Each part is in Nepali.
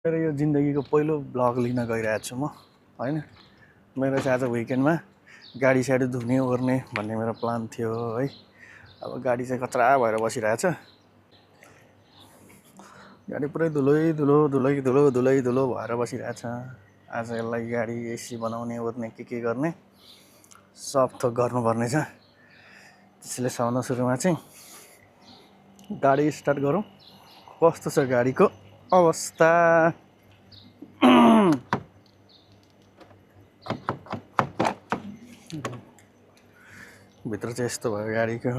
मेरो यो जिन्दगीको पहिलो ब्लग लिन गइरहेको छु म हैन। मेरो चाहिँ आज विकेन्डमा गाडी साडी धुने ओर्ने भन्ने मेरो प्लान थियो है। अब गाडी चाहिँ कचरा भएर बसिरहेछ। गाडी पुरै धुलो भएर बसिरहेछ। आज यसलाई गाडी एसी बनाउने ओर्ने के गर्ने सब थोक गर्नुपर्ने छ। त्यसैले सबभन्दा सुरुमा चाहिँ गाडी स्टार्ट गरौँ। कस्तो छ गाडीको अवस्था। भित्र चाहिँ यस्तो भयो गाडीको।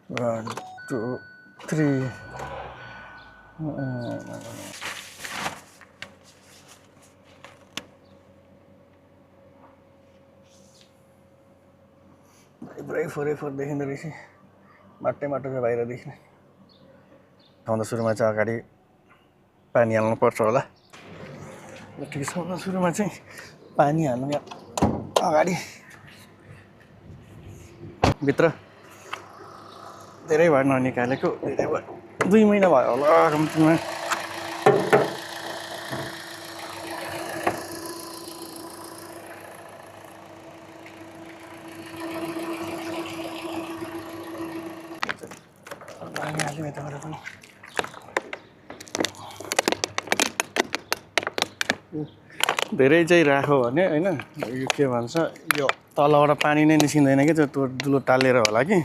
1 2 3 पुरै फोर देखिँदो रहेछ। माटो चाहिँ बाहिर देख्ने। सबभन्दा सुरुमा चाहिँ अगाडि पानी हाल्नु पर्छ होला। ठिक छ। सबभन्दा सुरुमा चाहिँ पानी हाल्नु अगाडि भित्र धेरै भयो ननिकालेको। धेरै भयो, 2 महिना भयो होला कम्तीमा। धेरै चाहिँ राख्यो भने हैन, यो के भन्छ, यो तलबाट पानी नै निस्किँदैन कि त्यो दुलो टालेर होला कि।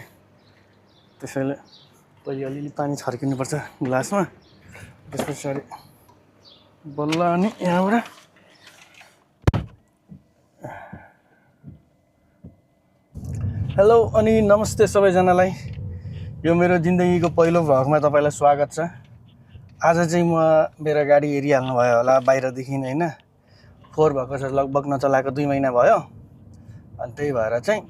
त्यसैले पहिले अलिअलि पानी छर्किनुपर्छ ग्लासमा। त्यस पछाडि बल्ल अनि यहाँबाट हेलो अनि नमस्ते सबैजनालाई। यो मेरो जिन्दगीको पहिलो भ्लगमा तपाईँलाई स्वागत छ। आज चाहिँ म मेरो गाडी हेरिहाल्नु भयो होला बाहिरदेखि हैन। फोहोर भएको छ, लगभग नचलाएको 2 महिना भयो। अनि त्यही भएर चाहिँ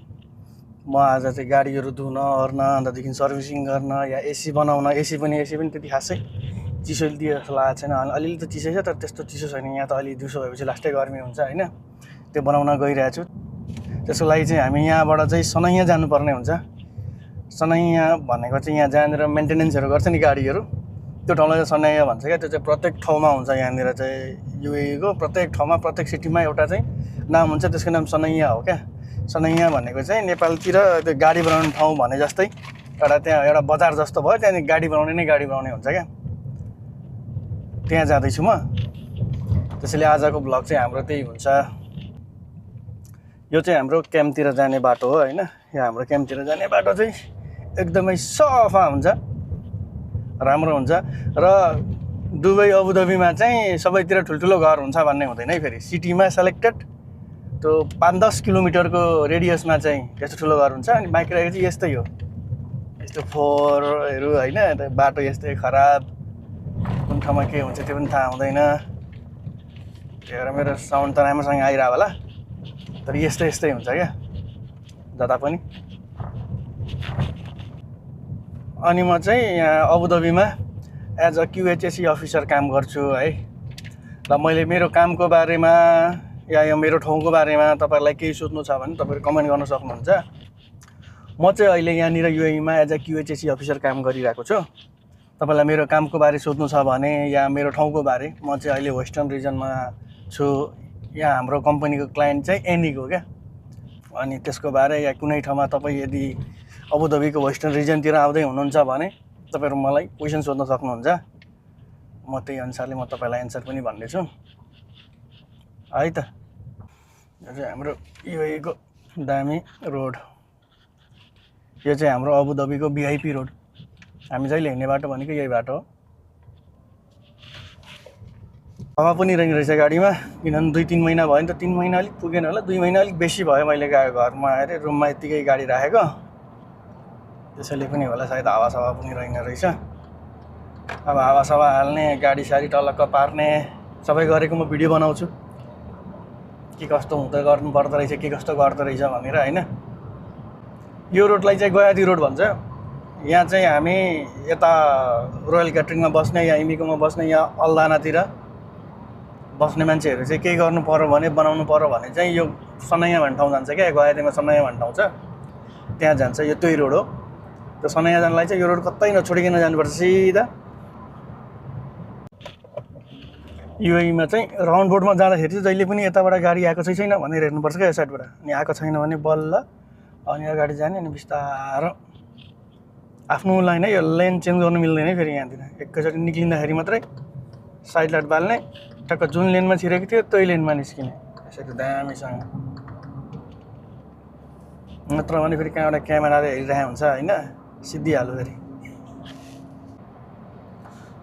म आज चाहिँ गाडीहरू धुन ओर्न, अन्तदेखि सर्भिसिङ गर्न या एसी बनाउन। एसी पनि त्यति खासै चिसो दियो जस्तो लागेको छैन। अलिअलि त चिसै छ, तर त्यस्तो चिसो छैन। यहाँ त अलि दिउँसो भएपछि लास्टै गर्मी हुन्छ हैन। त्यो बनाउन गइरहेको छु। त्यसको लागि चाहिँ हामी यहाँबाट चाहिँ सनैया जानुपर्ने हुन्छ। सनैया भनेको चाहिँ यहाँ जहाँनिर मेन्टेनेन्सहरू गर्छ नि गाडीहरू, त्यो ठाउँलाई चाहिँ सनैया भन्छ क्या। त्यो चाहिँ प्रत्येक ठाउँमा हुन्छ। यहाँनिर चाहिँ युएईको प्रत्येक ठाउँमा, प्रत्येक सिटीमा एउटा चाहिँ नाम हुन्छ। त्यसको नाम सनैया हो क्या। सनैया भनेको चाहिँ नेपालतिर त्यो गाडी बनाउने ठाउँ भने जस्तै त्यहाँ एउटा बजार जस्तो भयो। त्यहाँदेखि गाडी बनाउने हुन्छ क्या। त्यहाँ जाँदैछु म। त्यसैले आजको भ्लग चाहिँ हाम्रो त्यही हुन्छ। यो चाहिँ हाम्रो क्याम्पतिर जाने बाटो हो हैन। यहाँ हाम्रो क्याम्पतिर जाने बाटो चाहिँ एकदमै सफा हुन्छ, राम्रो हुन्छ। र दुबई अबुधाबीमा चाहिँ सबैतिर ठुल्ठुलो घर हुन्छ भन्ने हुँदैन है। फेरि सिटीमा सेलेक्टेड त्यो 5-10 किलोमिटरको रेडियसमा चाहिँ त्यस्तो ठुलो घर हुन्छ। अनि बाइक राखेको चाहिँ यस्तै हो, यस्तो फोहोरहरू हैन। बाटो यस्तै खराब, कुन ठाउँमा के हुन्छ त्यो पनि थाहा हुँदैन। त्यही भएर मेरो साउन्ड त राम्रोसँग आइरह होला, तर यस्तै हुन्छ क्या जता पनि। अनि म चाहिँ यहाँ अबुधाबीमा एज अ QHSE अफिसर काम गर्छु है। र मैले मेरो कामको बारेमा या यो मेरो ठाउँको बारेमा तपाईँहरूलाई केही सोध्नु छ भने तपाईँहरू कमेन्ट गर्न सक्नुहुन्छ। म चाहिँ अहिले यहाँनिर युएईमा एज अ QHSE अफिसर काम गरिरहेको छु। तपाईँलाई मेरो कामको बारे सोध्नु छ भने या मेरो ठाउँको बारे, म चाहिँ अहिले वेस्टर्न रिजनमा छु। यहाँ हाम्रो कम्पनीको क्लाइन्ट चाहिँ एनिक हो क्या। अनि त्यसको बारे या कुनै ठाउँमा तपाईँ यदि अबुधाबीको वेस्टर्न रिजनतिर आउँदै हुनुहुन्छ भने तपाईँहरू मलाई क्वेसन सोध्न सक्नुहुन्छ। म त्यही अनुसारले म तपाईँलाई एन्सर पनि भन्नेछु है त। यो चाहिँ हाम्रो युएईको दामी रोड। यो चाहिँ हाम्रो अबुधाबीको VIP रोड। हामी जहिले हिँड्ने बाटो भनेको यही बाटो हो। हावा पनि रहेछ गाडीमा, किनभने 2-3 महिना भयो नि त। 3 महिना अलिक पुगेन होला, 2 महिना अलिक बेसी भयो। मैले घरमा आएर रुममा यत्तिकै गाडी राखेको, त्यसैले पनि होला सायद हावासावा पनि रहेन रहेछ। अब हावासावा हाल्ने, गाडी साडी टलक्क पार्ने सबै गरेको म भिडियो बनाउँछु। के कस्तो गर्नु पर्दो रहेछ, के कस्तो गर्दो रहेछ भनेर हैन। यो रोडलाई चाहिँ गयादी रोड भन्छ। यहाँ चाहिँ हामी यता रोयल क्याटरिङमा बस्ने या इमिकोमा बस्ने या अल्दानातिर बस्ने मान्छेहरू चाहिँ के गर्नु पर्यो भने बनाउनु पर्यो भने चाहिँ यो सनैया भन्ने ठाउँ जान्छ क्या। गयादीमा सनैया भन्ने ठाउँ छ। त्यहाँ जान्छ, यो त्यही रोड हो। त्यो सनाया जानलाई चाहिँ यो रोड कतै नछोडिकन जानुपर्छ सिधा। युएईमा चाहिँ राउन्ड बोर्डमा जाँदाखेरि चाहिँ जहिले पनि यताबाट गाडी आएको छैन भनेर हेर्नुपर्छ क्या, यो साइडबाट। अनि आएको छैन भने बल्ल अनि अगाडि जाने, अनि बिस्तारो आफ्नो लाइन है, यो लेन चेन्ज गर्नु मिल्दैन फेरि यहाँतिर। एकैचोटि निक्लिँदाखेरि मात्रै साइड लाइट बाल्ने, टक्क जुन लेनमा छिरेको थियो त्यही लेनमा निस्किने, यसरी दामीसँग। नत्र भने फेरि कहाँबाट क्यामेराले हेरिरहेको हुन्छ होइन, सिद्धिहाल्यो फेरि।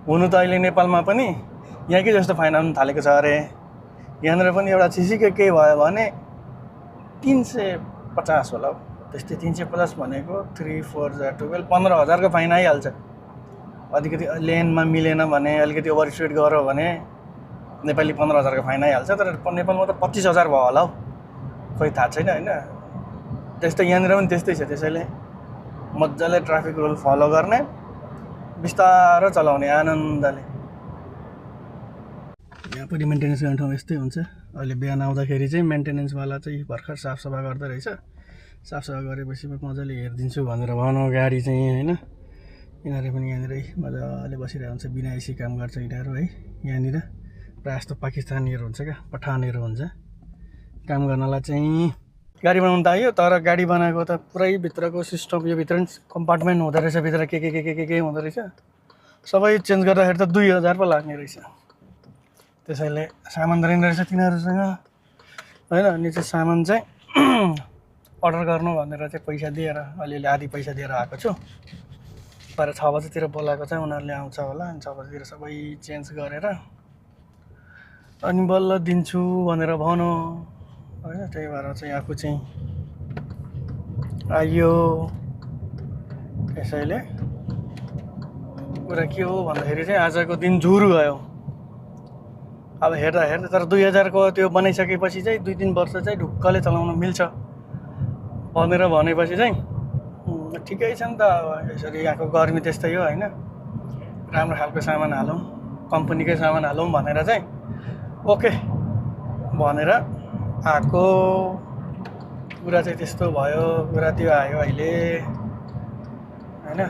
हुनु त अहिले नेपालमा पनि यहाँकै जस्तो फाइन आउनु थालेको छ अरे। यहाँनिर पनि एउटा चिसीकै केही भयो भने 350 होला हौ, त्यस्तै 350 भनेको 3 4 12 15,000को फाइन आइहाल्छ। अलिकति लेनमा मिलेन भने, अलिकति ओभर स्पिड गऱ्यो भने नेपाली 15,000को फाइन आइहाल्छ। तर नेपालमा त 25,000 भयो होला हौ, खोइ थाहा छैन होइन। त्यस्तै यहाँनिर पनि त्यस्तै छ। त्यसैले मजाले ट्राफिक रुल फलो गर्ने, बिस्तारो चलाउने आनन्दले। यहाँ पनि मेन्टेनेन्स गर्ने ठाउँ यस्तै हुन्छ। अहिले बिहान आउँदाखेरि चाहिँ मेन्टेनेन्सवाला चाहिँ भर्खर साफसफा गर्दै रहेछ। साफसफा गरेपछि मजाले हेरिदिन्छु भनेर भनौँ गाडी चाहिँ होइन। यिनीहरू पनि यहाँनिर मजाले बसिरहेको हुन्छ, बिना एसी काम गर्छ यिनीहरू है। यहाँनिर प्रायः जस्तो पाकिस्तानीहरू हुन्छ क्या, पठानहरू हुन्छ काम गर्नलाई चाहिँ। गाडी बनाउनु त आयो, तर गाडी बनाएको त पुरै भित्रको सिस्टम, यो भित्र कम्पार्टमेन्ट हुँदो रहेछ, भित्र के हुँदो रहेछ, सबै चेन्ज गर्दाखेरि त 2,000 पो लाग्ने रहेछ। त्यसैले सामान रहने रहेछ तिनीहरूसँग होइन। अनि चाहिँ सामान चाहिँ अर्डर गर्नु भनेर चाहिँ पैसा दिएर, अलिअलि आधी पैसा दिएर आएको छु। तर 6 बजीतिर बोलाएको चाहिँ उनीहरूले आउँछ होला। अनि 6 बजीतिर सबै चेन्ज गरेर अनि बल्ल दिन्छु भनेर भनौँ होइन। त्यही भएर चाहिँ आफू चाहिँ आइयो। त्यसैले कुरा के हो भन्दाखेरि चाहिँ आजको दिन झुर गयो। अब हेर्दा तर 2,000को त्यो बनाइसकेपछि चाहिँ 2-3 वर्ष चाहिँ ढुक्कले चलाउन मिल्छ भनेर भनेपछि चाहिँ ठिकै छ नि त। अब यसरी यहाँको गर्मी त्यस्तै हो होइन। राम्रो खालको सामान हालौँ, कम्पनीकै सामान हालौँ भनेर चाहिँ ओके भनेर आएको। कुरा चाहिँ त्यस्तो भयो, कुरा त्यो आयो अहिले होइन।